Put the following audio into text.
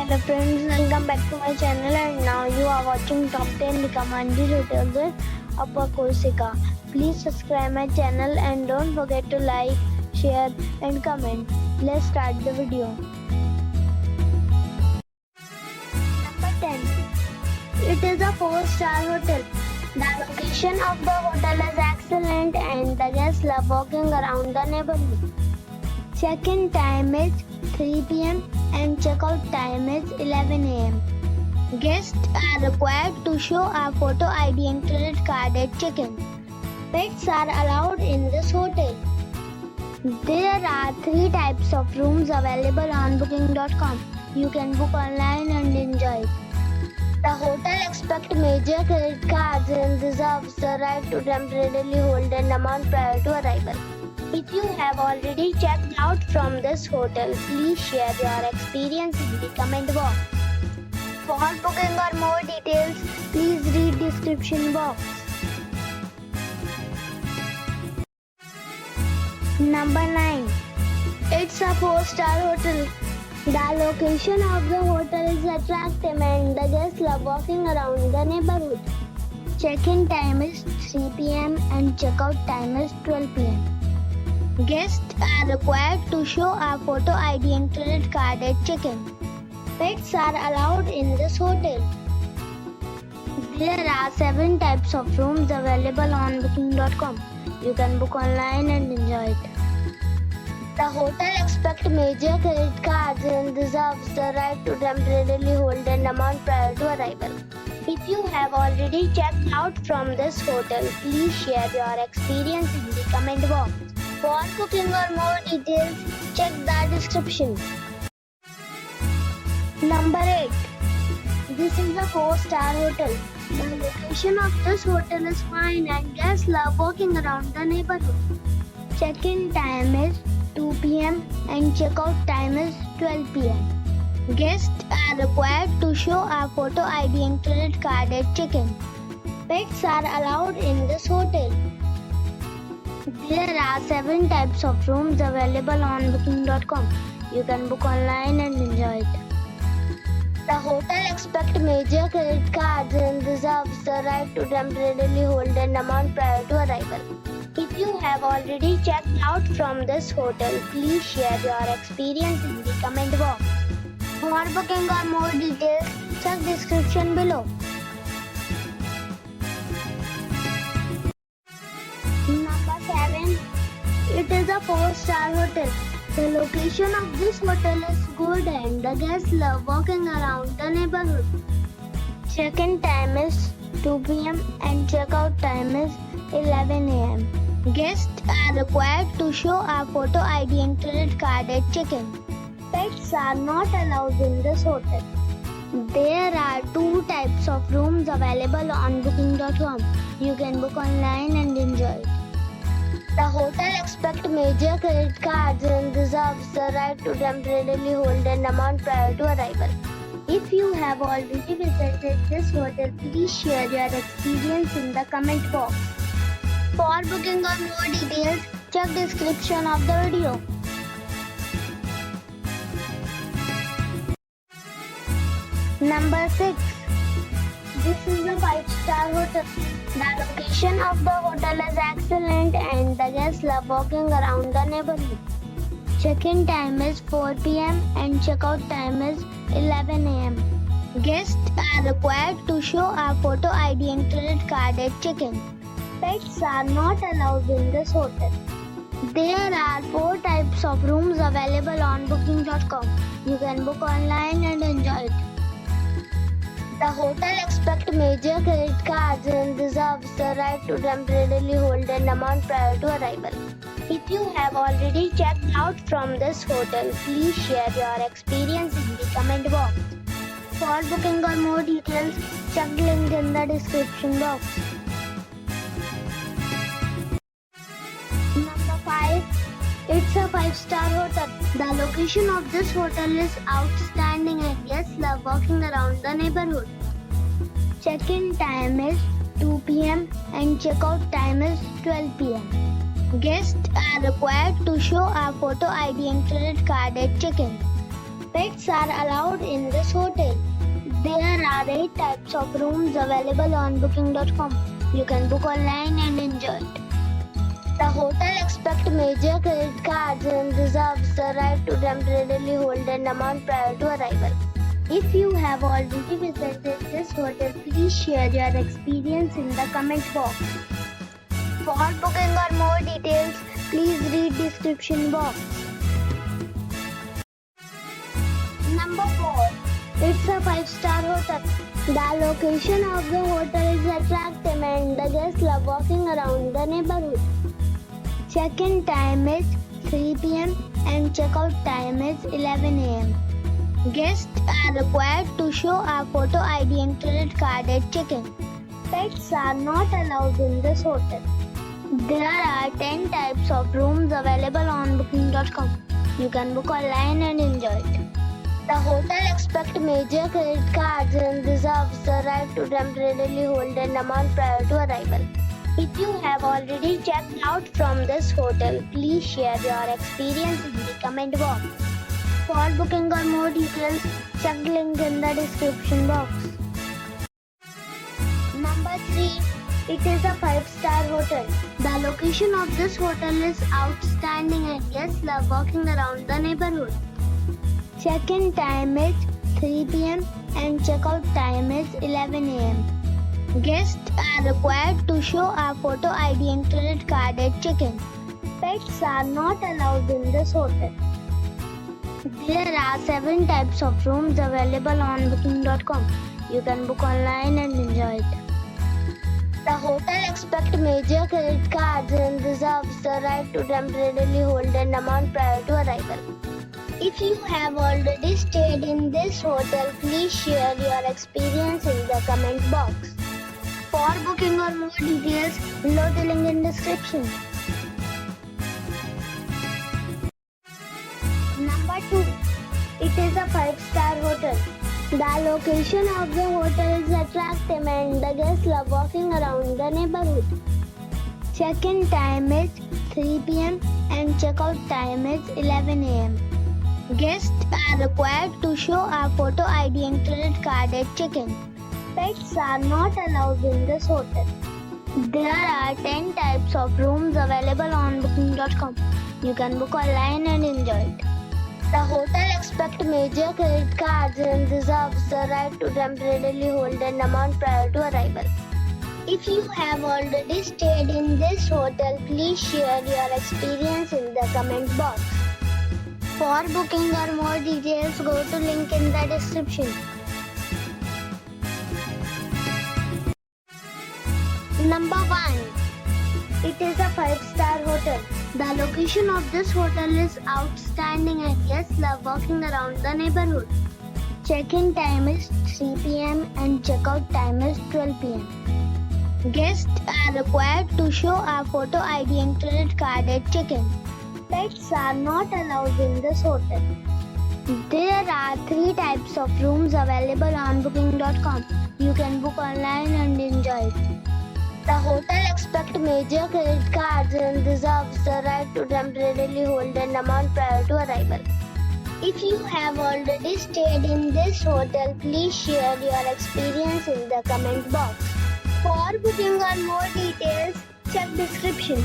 Hello friends, welcome back to my channel and now you are watching top 10 recommended hotels of Corsica. Please subscribe my channel and don't forget to like, share and comment. Let's start the video. Number 10. It is a 4-star hotel. The location of the hotel is excellent and the guests love walking around the neighborhood. Check-in time is 3 p.m. and check-out time is 11 a.m. Guests are required to show a photo ID and credit card at check-in. Pets are allowed in this hotel. There are 3 types of rooms available on booking.com. You can book online and enjoy it. The hotel expects major credit cards and reserves the right to temporarily hold an amount prior to arrival. If you have already checked out from this hotel, please share your experience in the comment box. For booking or more details, please read description box. Number 9. It's a 4-star hotel. The location of the hotel is attractive and the guests love walking around the neighborhood. Check-in time is 3 p.m. and check-out time is 12 p.m. Guests are required to show a photo ID and credit card at check-in. Pets are allowed in this hotel. There are 7 types of rooms available on booking.com. You can book online and enjoy it. The hotel expects major credit cards and reserves the right to temporarily hold an amount prior to arrival. If you have already checked out from this hotel, please share your experience in the comment box. For booking or more details, check the description. Number 8. This is a 4-star hotel. The location of this hotel is fine and guests love walking around the neighborhood. Check-in time is 2 p.m. and check-out time is 12 p.m. Guests are required to show a photo ID and credit card at check-in. Pets are allowed in this hotel. There are 7 types of rooms available on booking.com. You can book online and enjoy it. The hotel expects major credit cards and reserves the right to temporarily hold an amount prior to arrival. If you have already checked out from this hotel, please share your experience in the comment box. For booking or more details, check description below. Number 7. It is a 4-star hotel. The location of this hotel is good and the guests love walking around the neighborhood. Check-in time is 2 p.m. and check-out time is 11 a.m. Guests are required to show a photo ID and credit card at check-in. Pets are not allowed in this hotel. There are 2 types of rooms available on booking.com. You can book online and enjoy it. The hotel expects major credit cards and reserves the right to temporarily hold an amount prior to arrival. If you have already visited this hotel, please share your experience in the comment box. For booking or more details, check description of the video. Number 6. This is a 5-star hotel. The location of the hotel is excellent and the guests love walking around the neighborhood. Check-in time is 4 p.m. and check-out time is 11 a.m. Guests are required to show a photo ID and credit card at check-in. Pets are not allowed in this hotel. There are 4 types of rooms available on booking.com. You can book online and enjoy it. The hotel expects major credit cards and reserves the right to temporarily hold an amount prior to arrival. If you have already checked out from this hotel, please share your experience in the comment box. For booking or more details, check link in the description box. Number 5. It's a 5-star hotel. The location of this hotel is outstanding and guests love walking around the neighborhood. Check-in time is 2 p.m. and check-out time is 12 p.m. Guests are required to show a photo ID and credit card at check-in. Pets Pets are allowed in this hotel. There are 8 types of rooms available on booking.com. You can book online and enjoy it. The hotel accepts major credit cards and reserves the right to temporarily hold an amount prior to arrival. If you have already visited this hotel, please share your experience in the comment box. For booking or more details, please read description box. Number 4. It's a 5-star hotel. The location of the hotel is attractive and the guests love walking around the neighborhood. Check-in time is 3 p.m. and check-out time is 11 a.m. Guests are required to show a photo ID and credit card at check-in. Pets are not allowed in this hotel. There are 10 types of rooms available on booking.com. You can book online and enjoy it. The hotel accepts major credit cards and reserves the right to temporarily hold an amount prior to arrival. If you have already checked out from this hotel, please share your experience in the comment box. For booking or more details, check the link in the description box. Number 3. It is a 5-star hotel. The location of this hotel is outstanding and guests love walking around the neighborhood. Check-in time is 3 p.m. and check-out time is 11 a.m. Guests are required to show a photo ID and credit card at check-in. Pets are not allowed in this hotel. There are 7 types of rooms available on booking.com. You can book online and enjoy it. The hotel accepts major credit cards and reserves the right to temporarily hold an amount prior to arrival. If you have already stayed in this hotel, please share your experience in the comment box. For booking or more details, below the link in description. Number 2. It is a 5-star hotel. The location of the hotel is attractive and the guests love walking around the neighborhood. Check-in time is 3 p.m. and check-out time is 11 a.m. Guests are required to show a photo ID and credit card at check-in. Pets are not allowed in this hotel. There are 10 types of rooms available on booking.com. You can book online and enjoy it. The hotel accepts major credit cards and reserves the right to temporarily hold an amount prior to arrival. If you have already stayed in this hotel, please share your experience in the comment box. For booking or more details, go to link in the description. Number 1. It is a 5-star hotel. The location of this hotel is outstanding and guests love walking around the neighborhood. Check-in time is 3 p.m. and check-out time is 12 p.m. Guests are required to show a photo ID and credit card at check-in. Pets are not allowed in this hotel. There are 3 types of rooms available on booking.com. You can book online and enjoy it. The hotel accepts major credit cards and reserves the right to temporarily hold an amount prior to arrival. If you have already stayed in this hotel, please share your experience in the comment box. For booking or more details, check description.